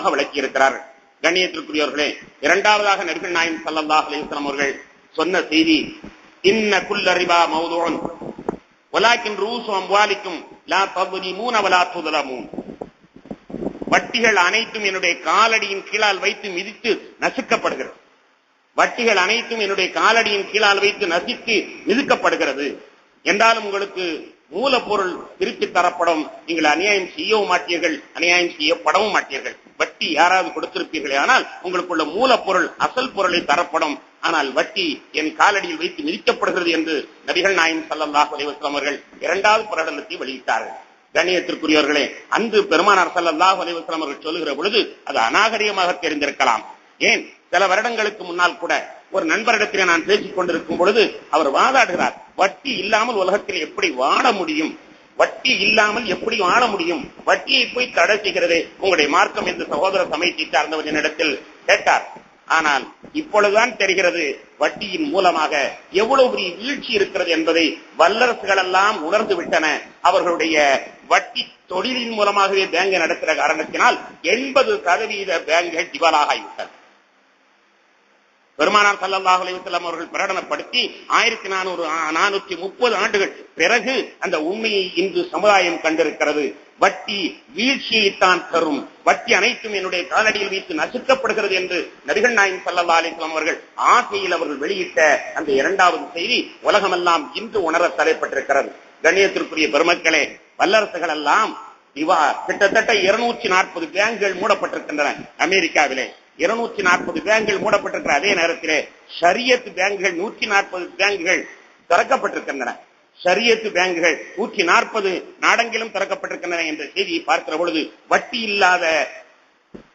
தெளிவாக விளக்கி இருக்கிறார்கள். கண்ணியத்திற்குரியவர்களே, இரண்டாவதாக நபிகள் நாயகம் ஸல்லல்லாஹு அலைஹி வஸல்லம் அவர்கள் சொன்ன செய்தி, இன்ன குல்ல ரிபா மௌதுஉன் வலாக்கின் ரூஸு அம்வாலிக்கும் லா தظلمون வலா துظلمون. வட்டிகள் அனைத்தும் என்னுடைய காலடியின் கீழால் வைத்து மிதித்து நசுக்கப்படுகிறது. வட்டிகள் அனைத்தும் என்னுடைய காலடியின் கீழால் வைத்து நசித்து மிதிக்கப்படுகிறது என்றாலும் உங்களுக்கு மூலப்பொருள் திருப்பி தரப்படும். நீங்கள் அநியாயம் செய்யவும் மாட்டீர்கள், அநியாயம் செய்யப்படவும் மாட்டீர்கள். வட்டி யாராவது கொடுத்திருப்பீர்களே ஆனால் உங்களுக்குள்ள மூலப்பொருள் அசல் பொருளை தரப்படும். ஆனால் வட்டி என் காலடியில் வைத்து மிதிக்கப்படுகிறது என்று நபிகள் நாயகம் ஸல்லல்லாஹு அலைஹி வஸல்லம் அவர்கள் இரண்டாவது பிரகடனத்தை வெளியிட்டார்கள். கண்ணியத்திற்குரியவர்களே, அன்று பெருமானார் ஸல்லல்லாஹு அலைஹி வஸல்லம் அவர்கள் சொல்லுகிற பொழுது அது அநாகரிகமாக தெரிந்திருக்கலாம். ஏன், சில வருடங்களுக்கு முன்னால் கூட ஒரு நண்பரிடத்திலே நான் பேசிக் கொண்டிருக்கும் பொழுது அவர் வாதாடுகிறார், வட்டி இல்லாமல் உலகத்தில் எப்படி வாழ முடியும், வட்டி இல்லாமல் எப்படி வாழ முடியும், வட்டியை போய் தடை செய்கிறதே உங்களுடைய மார்க்கம் என்று சகோதர சமயத்தை சார்ந்தவர் என்னிடத்தில் கேட்டார். ஆனால் இப்பொழுதுதான் தெரிகிறது வட்டியின் மூலமாக எவ்வளவு பெரிய வீழ்ச்சி இருக்கிறது என்பதை வல்லரசுகள் எல்லாம் உணர்ந்து விட்டன. அவர்களுடைய வட்டி தொழிலின் மூலமாகவே பேங்கை நடத்துகிற காரணத்தினால் 80% பேங்குகள் திவாலாக ஆகிவிட்டன. பெருமானார் ஸல்லல்லாஹு அலைஹி வஸல்லம் அவர்கள் பிரகடனப்படுத்தி 1430 ஆண்டுகள் பிறகு அந்த உண்மையை இன்று சமுதாயம் கண்டிருக்கிறது. வட்டி வீழ்ச்சியைத்தான் தரும், வட்டி அனைத்தும் என்னுடைய காலடியில் வைத்து நசுக்கப்படுகிறது என்று நபிகள் நாயகம் ஸல்லல்லாஹு அலைஹி வஸல்லம் அவர்கள் ஆசையில் அவர்கள் வெளியிட்ட அந்த இரண்டாவது செய்தி உலகமெல்லாம் இன்று உணர தலைப்பட்டிருக்கிறது. கண்ணியத்திற்குரிய பெருமக்களே, வல்லரசுகள் எல்லாம் கிட்டத்தட்ட 240 பேங்குகள் மூடப்பட்டிருக்கின்றன. அமெரிக்காவிலே 240 பேங்குகள் மூடப்பட்டிருக்கிற அதே நேரத்திலே ஷரியத் பேங்குகள் 140 பேங்குகள் திறக்கப்பட்டிருக்கின்றன. ஷரியத் பேங்குகள் 140 நாடெங்கிலும் திறக்கப்பட்டிருக்கின்றன என்ற செய்தியை பார்க்கிற பொழுது வட்டி இல்லாத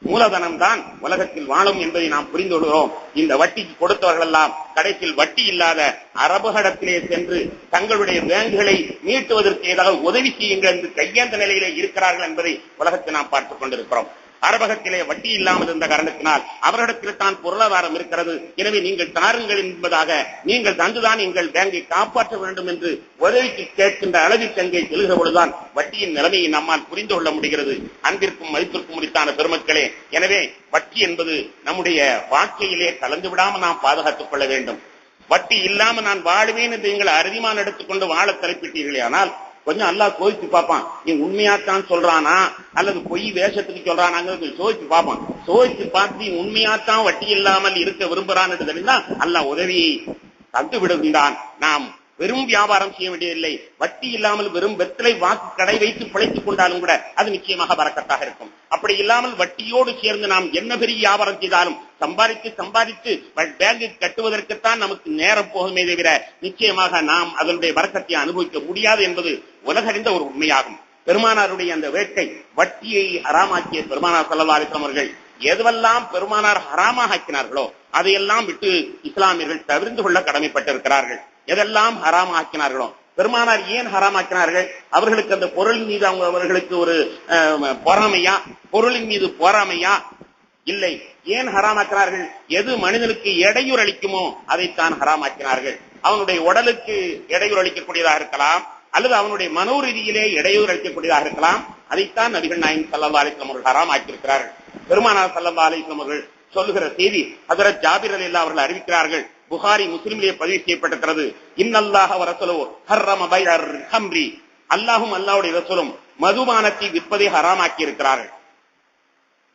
மூலதனம் தான் உலகத்தில் வாழும் என்பதை நாம் புரிந்து கொள்கிறோம். இந்த வட்டிக்கு கொடுத்தவர்கள் எல்லாம் கடைசியில் வட்டி இல்லாத அரபுகளிடத்திலே சென்று தங்களுடைய பேங்குகளை மீட்டுவதற்கு ஏதாவது உதவி செய்யுங்கள் என்று கையேந்த நிலையிலே இருக்கிறார்கள் என்பதை உலகத்தில் நாம் பார்த்துக் கொண்டிருக்கிறோம். அரபகத்திலே வட்டி இல்லாமல் இருந்த காரணத்தினால் அவர்களிடத்தில் தான் பொருளாதாரம் இருக்கிறது, எனவே நீங்கள் தாருங்கள் என்பதாக நீங்கள் தந்துதான் எங்கள் பேங்கை காப்பாற்ற வேண்டும் என்று உதவிக்கு கேட்கின்ற அளவிற்கு அங்கே செல்கிற பொழுதுதான் வட்டியின் நிலைமையை நம்மால் புரிந்து கொள்ள முடிகிறது. அன்பிற்கும் மதிப்பிற்கும் முடித்தான பெருமக்களே, எனவே வட்டி என்பது நம்முடைய வாழ்க்கையிலே கலந்து விடாமல் நாம் பாதுகாத்துக் கொள்ள வேண்டும். வட்டி இல்லாமல் நான் வாழுவேன் என்று நீங்கள் அறுதிமான் எடுத்துக்கொண்டு வாழ தலைப்பிட்டீர்களே ஆனால் கொஞ்சம் அல்லாஹ் சோதிச்சு பார்ப்பான், நீ உண்மையாத்தான் சொல்றானா அல்லது பொய் வேஷத்துக்கு சொல்றானாங்கிறது சோதிச்சு பார்ப்பான். சோதிச்சு பார்த்து உண்மையாத்தான் வட்டி இல்லாமல் இருக்க விரும்புறான்னு தெரிந்தா அல்லாஹ் உதவியை தந்து விடுகின்றான். நாம் வெறும் வியாபாரம் செய்ய வேண்டியதில்லை, வட்டி இல்லாமல் வெறும் வெத்தலை வாக்கு கடை வைத்து பிழைத்துக் கொண்டாலும் கூட அது நிச்சயமாக பரக்கத்தாக இருக்கும். அப்படி இல்லாமல் வட்டியோடு சேர்ந்து நாம் என்ன பெரிய வியாபாரம் செய்தாலும் சம்பாதித்து பேங்கு கட்டுவதற்குத்தான் நமக்கு நேரம் போகுமே தவிர நிச்சயமாக நாம் அதனுடைய பரக்கத்தை அனுபவிக்க முடியாது என்பது உலகறிந்த ஒரு உண்மையாகும். பெருமானாருடைய அந்த வேட்கை வட்டியை ஹராமாக்கிய பெருமானார் ஸல்லல்லாஹு அலைஹி வஸல்லம் அவர்கள் எதுவெல்லாம் பெருமானார் ஹராமாக ஆக்கினார்களோ அதையெல்லாம் விட்டு இஸ்லாமியர்கள் தவிர்த்து கொள்ள கடமைப்பட்டிருக்கிறார்கள். எதெல்லாம் ஹராம் ஆக்கினார்களோ, பெருமானார் ஏன் ஹராம் ஆக்கினார்கள்? அவர்களுக்கு அந்த பொருளின் மீது அவர்களுக்கு ஒரு பொறாமையா, பொருளின் மீது பொறாமையா? இல்லை. ஏன் ஹராமாக்கினார்கள்? எது மனிதனுக்கு இடையூறு அளிக்குமோ அதைத்தான் ஹராமாக்கினார்கள். அவனுடைய உடலுக்கு இடையூறு அளிக்கக்கூடியதாக இருக்கலாம் அல்லது அவனுடைய மனோரீதியிலே இடையூறு அளிக்கக்கூடியதாக இருக்கலாம். அதைத்தான் நபிகள் நாயகம் ஸல்லல்லாஹு அலைஹி வஸல்லம் அவர்கள் ஹராமாக்கியிருக்கிறார்கள். பெருமானார் ஸல்லல்லாஹு அலைஹி வஸல்லம் அவர்கள் சொல்லுகிற செய்தி ஹஜ்ரத் ஜாபிர் ரலியல்லாஹு அவர்கள் அறிவிக்கிறார்கள். புகாரி முஸ்லிமிலே பதிவு செய்யப்பட்டிருக்கிறது. இன்னல்லாஹ வ ரசூலுஹு ஹர்ரம பைஅர் ஹம்ரி, அல்லாஹ்வும் அல்லாஹ்வுடைய ரசூலும் மதுபானத்தை விற்பதை ஹராமாக்கி இருக்கிறார்கள்.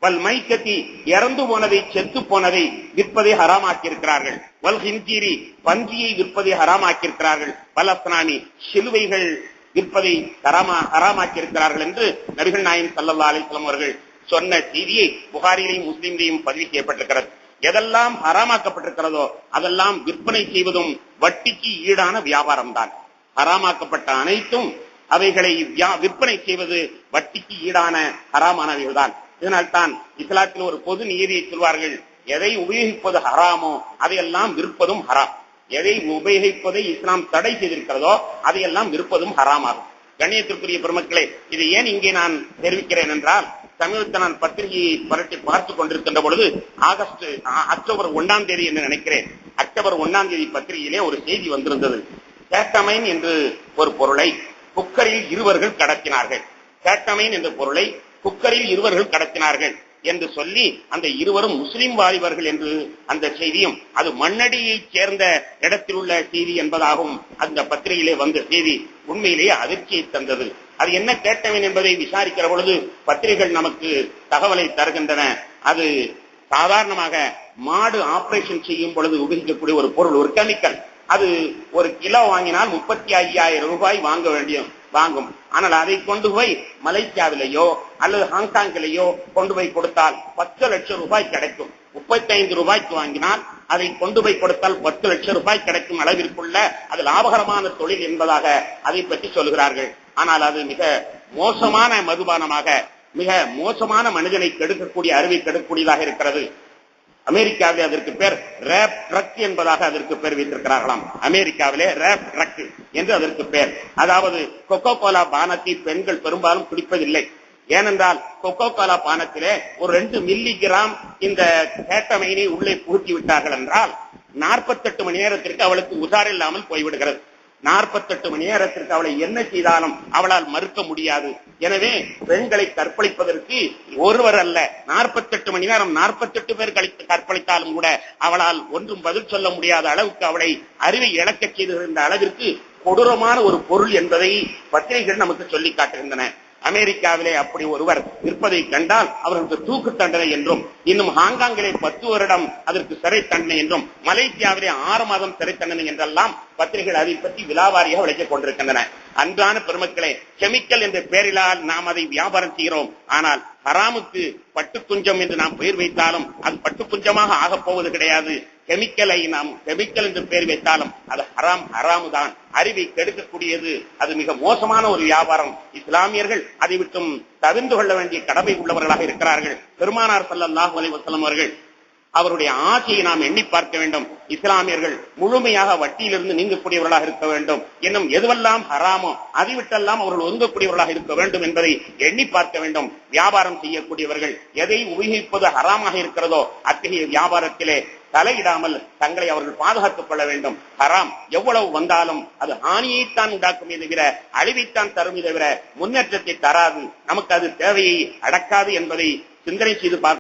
வல் மைக்கத்தி, இறந்து போனதை செத்து போனதை விற்பதை ஹராமாக்கி இருக்கிறார்கள். வல் ஹின்ஜீரி, பன்றியை விற்பதை ஹராமாக்கி இருக்கிறார்கள். வல் அஸ்னாமி, சிலுவைகள் விற்பதை ஹராமாக்கி இருக்கிறார்கள் என்று நபிகள் நாயகம் ஸல்லல்லாஹு அலைஹி வஸல்லம் அவர்கள் சொன்ன செய்தியை புகாரியிலையும் முஸ்லிமிலையும் பதிவு செய்யப்பட்டிருக்கிறது. எதெல்லாம் ஹராமாக்கப்பட்டிருக்கிறதோ அதெல்லாம் விற்பனை செய்வதும் வட்டிக்கு ஈடான வியாபாரம் தான். ஹராமாக்கப்பட்ட அனைத்தும் அவைகளை விற்பனை செய்வது வட்டிக்கு ஈடான ஹராமானவைகள் தான். இதனால்தான் இஸ்லாத்தில் ஒரு பொது நியதியை சொல்வார்கள், எதை உபயோகிப்பது ஹராமோ அதையெல்லாம் விற்பதும் ஹராம், எதை உபயோகிப்பதை இஸ்லாம் தடை செய்திருக்கிறதோ அதையெல்லாம் விற்பதும் ஹராமாகும். கண்ணியத்திற்குரிய பெருமக்களே, இது ஏன் இங்கே நான் தெரிவிக்கிறேன் என்றால், சமீபத்தில் நான் பத்திரிகையை புரட்டி பார்த்துக் கொண்டிருக்கின்ற பொழுது அக்டோபர் 1ஆம் தேதி என்று நினைக்கிறேன், அக்டோபர் 1ஆம் தேதி பத்திரிகையிலே ஒரு செய்தி வந்திருந்தது. கேட்டமைன் என்று ஒரு பொருளை குக்கரில் இருவர்கள் கடத்தினார்கள். கேட்டமைன் என்ற பொருளை குக்கரில் இருவர்கள் கடத்தினார்கள். என்று சொல்லி அந்த இருவரும் முஸ்லிம் வாலிபர்கள் என்று அந்த செய்தியும் அது மண்ணடியை சேர்ந்த இடத்தில் உள்ள செய்தி என்பதாகவும் அந்த பத்திரிகையிலே வந்த செய்தி உண்மையிலேயே அதிர்ச்சியை தந்தது. அது என்ன கேட்டவன் என்பதை விசாரிக்கிற பொழுது பத்திரிகைகள் நமக்கு தகவலை தருகின்றன. அது சாதாரணமாக மாடு ஆபரேஷன் செய்யும் பொழுது உபயோகிக்கக்கூடிய ஒரு பொருள், ஒரு கெமிக்கல். அது ஒரு கிலோ வாங்கினால் 35,000 ரூபாய் வாங்கும். ஆனால் அதை கொண்டு போய் மலேசியாவிலேயோ அல்லது ஹாங்காங்கிலேயோ கொண்டு போய் கொடுத்தால் 10 லட்சம் ரூபாய் கிடைக்கும். 35 ரூபாய்க்கு வாங்கினால் அதை கொண்டு போய் கொடுத்தால் 10 லட்சம் ரூபாய் கிடைக்கும் அளவிற்குள்ள அது லாபகரமான தொழில் என்பதாக அதை பற்றி சொல்கிறார்கள். ஆனால் அது மிக மோசமான மதுபானமாக, மிக மோசமான மனிதனை கெடுக்கக்கூடிய, அறிவை கெடுக்கக்கூடியதாக இருக்கிறது. அமெரிக்காவிலே அதற்கு பேர் ரேப் ட்ரக் என்பதாக அதற்கு பேர் வைத்திருக்கிறார்களாம். அமெரிக்காவிலே ரேப் ட்ரக் என்று அதற்கு பேர். அதாவது கொக்கோ கோலா பானத்தை பெண்கள் பெரும்பாலும் குடிப்பதில்லை. ஏனென்றால் கொக்கோ கோலா பானத்திலே ஒரு 2 மில்லிகிராம் இந்த கேட்டமைனை உள்ளே புகுத்தி விட்டார்கள் என்றால் 48 மணி நேரத்திற்கு அவளுக்கு உசாரில்லாமல் போய்விடுகிறது. 48 மணி நேரத்திற்கு அவளை என்ன செய்தாலும் அவளால் மறுக்க முடியாது. எனவே பெண்களை கற்பழிப்பதற்கு ஒருவர் அல்ல, 48 மணி நேரம் 48 பேர் கற்பழித்தாலும் கூட அவளால் ஒன்றும் பதில் சொல்ல முடியாத அளவுக்கு அவளை அறிவை இழக்க செய்திருந்த அளவிற்கு கொடூரமான ஒரு பொருள் என்பதை பத்திரிகைகள் நமக்கு சொல்லி காட்டுகின்றன. அமெரிக்காவிலே அப்படி ஒருவர் இருப்பதை கண்டால் அவர்களுக்கு தூக்கு தண்டனை என்றும், இன்னும் ஹாங்காங்கிலே 10 வருடம் அதற்கு சிறை தண்டனை என்றும், மலேசியாவிலே 6 மாதம் சிறை தண்டனை என்றெல்லாம் பத்திரிகைகள் அதை பற்றி விலாவாரியாக விளக்கிக் கொண்டிருக்கின்றன. அன்பான பெருமக்களே, கெமிக்கல் என்ற பெயரிலால் நாம் அதை வியாபாரம் செய்கிறோம். ஆனால் ஹராமுக்கு பட்டு குஞ்சம் என்று நாம் பெயர் வைத்தாலும் அது பட்டு குஞ்சமாக ஆகப் போவது கிடையாது. கெமிக்கலை நாம் கெமிக்கல் என்று பெயர் வைத்தாலும் அது ஹராமு தான், அறிவை கெடுக்கக்கூடியது. அது மிக மோசமான ஒரு வியாபாரம். இஸ்லாமியர்கள் அதை விட்டும் தவிர்த்து கொள்ள வேண்டிய கடமை உள்ளவர்களாக இருக்கிறார்கள். பெருமானார் ஸல்லல்லாஹு அலைஹி வஸல்லம் அவர்கள் அவருடைய ஆசையை நாம் எண்ணி பார்க்க வேண்டும். இஸ்லாமியர்கள் முழுமையாக வட்டியிலிருந்து நீங்கக்கூடியவர்களாக இருக்க வேண்டும். இன்னும் எதுவெல்லாம் ஹராமோ அதை விட்டெல்லாம் அவர்கள் ஒதுங்கக்கூடியவர்களாக இருக்க வேண்டும் என்பதை எண்ணி பார்க்க வேண்டும். வியாபாரம் செய்யக்கூடியவர்கள் எதை உபயோகிப்பது ஹராமாக இருக்கிறதோ அத்தகைய வியாபாரத்திலே தலையிடாமல் தங்களை அவர்கள் பாதுகாத்துக் கொள்ள வேண்டும். ஹராம் எவ்வளவு வந்தாலும் அது ஹானியைத்தான் உண்டாக்குமே தவிர அழிவைத்தான் தரும் தவிர முன்னேற்றத்தை தராது. நமக்கு அது தேவையை அடக்காது என்பதை சிந்தனை செய்து பார்க்க